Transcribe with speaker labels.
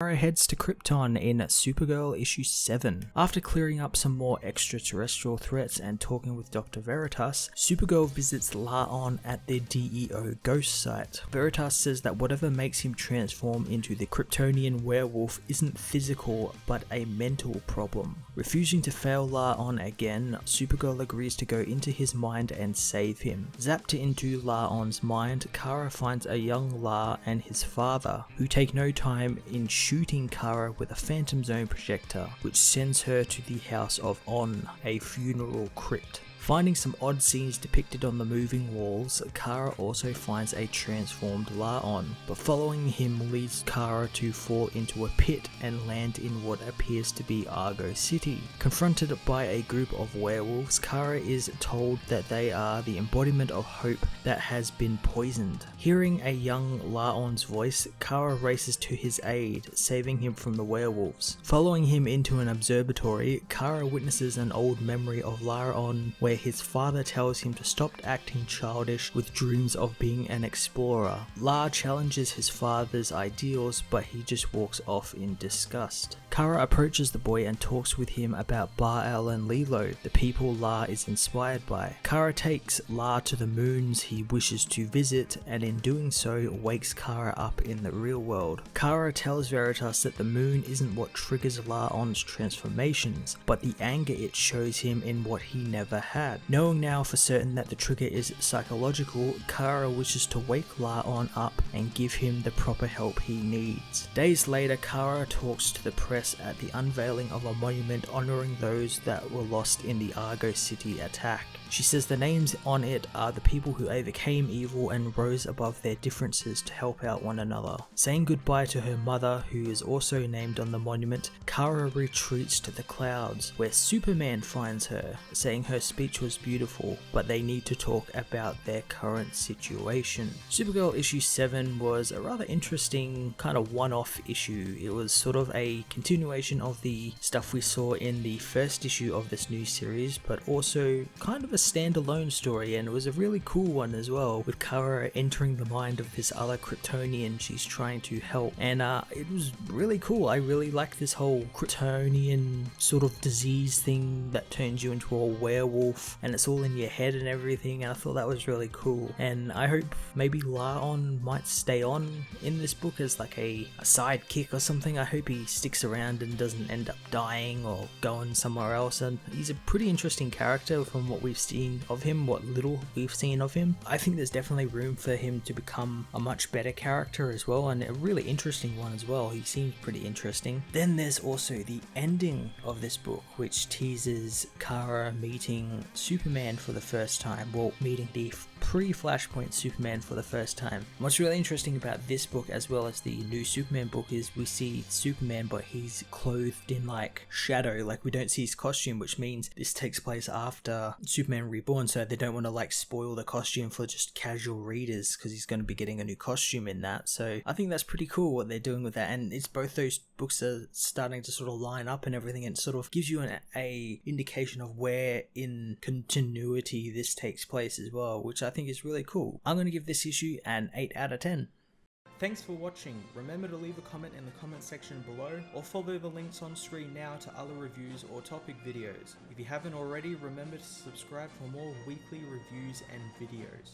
Speaker 1: Kara heads to Krypton in Supergirl issue 7. After clearing up some more extraterrestrial threats and talking with Dr. Veritas, Supergirl visits La-On at the DEO ghost site. Veritas says that whatever makes him transform into the Kryptonian werewolf isn't physical but a mental problem. Refusing to fail La-On again, Supergirl agrees to go into his mind and save him. Zapped into La-On's mind, Kara finds a young La and his father, who take no time in shooting Kara with a Phantom Zone projector, which sends her to the house of On, a funeral crypt. Finding some odd scenes depicted on the moving walls, Kara also finds a transformed La-On, but following him leads Kara to fall into a pit and land in what appears to be Argo City. Confronted by a group of werewolves, Kara is told that they are the embodiment of hope that has been poisoned. Hearing a young La-On's voice, Kara races to his aid, saving him from the werewolves. Following him into an observatory, Kara witnesses an old memory of La-On where his father tells him to stop acting childish with dreams of being an explorer. La challenges his father's ideals, but he just walks off in disgust. Kara approaches the boy and talks with him about Bar-El and Lilo, the people La is inspired by. Kara takes La to the moons he wishes to visit, and in doing so wakes Kara up in the real world. Kara tells Veritas that the moon isn't what triggers La-On's transformations, but the anger it shows him in what he never had. Knowing now for certain that the trigger is psychological, Kara wishes to wake La-On up and give him the proper help he needs. Days later, Kara talks to the press at the unveiling of a monument honoring those that were lost in the Argo City attack. She says the names on it are the people who overcame evil and rose above their differences to help out one another. Saying goodbye to her mother, who is also named on the monument, Kara retreats to the clouds, where Superman finds her, saying her speech was beautiful, but they need to talk about their current situation. Supergirl issue 7 was a rather interesting kind of one-off issue. It was sort of a continuation of the stuff we saw in the first issue of this new series, but also kind of a standalone story, and it was a really cool one as well, with Kara entering the mind of this other Kryptonian she's trying to help, and it was really cool. I really like this whole Kryptonian sort of disease thing that turns you into a werewolf and it's all in your head and everything, and I thought that was really cool, and I hope maybe La-On might stay on in this book as like a sidekick or something. I hope he sticks around and doesn't end up dying or going somewhere else, and he's a pretty interesting character from what we've seen of him, what little we've seen of him. I think there's definitely room for him to become a much better character as well, and a really interesting one as well. He seems pretty interesting. Then there's also the ending of this book, which teases Kara meeting Superman for the first time, well, meeting the pre-Flashpoint Superman for the first time. What's really interesting about this book as well as the new Superman book is we see Superman, but he's clothed in like shadow, like we don't see his costume, which means this takes place after Superman Reborn, so they don't want to like spoil the costume for just casual readers because he's going to be getting a new costume in that. So I think that's pretty cool what they're doing with that, and it's both those books are starting to sort of line up and everything, and sort of gives you a indication of where in continuity this takes place as well, which I think is really cool. I'm going to give this issue an 8 out of 10. Thanks for watching. Remember to leave a comment in the comment section below, or follow the links on screen now to other reviews or topic videos. If you haven't already, remember to subscribe for more weekly reviews and videos.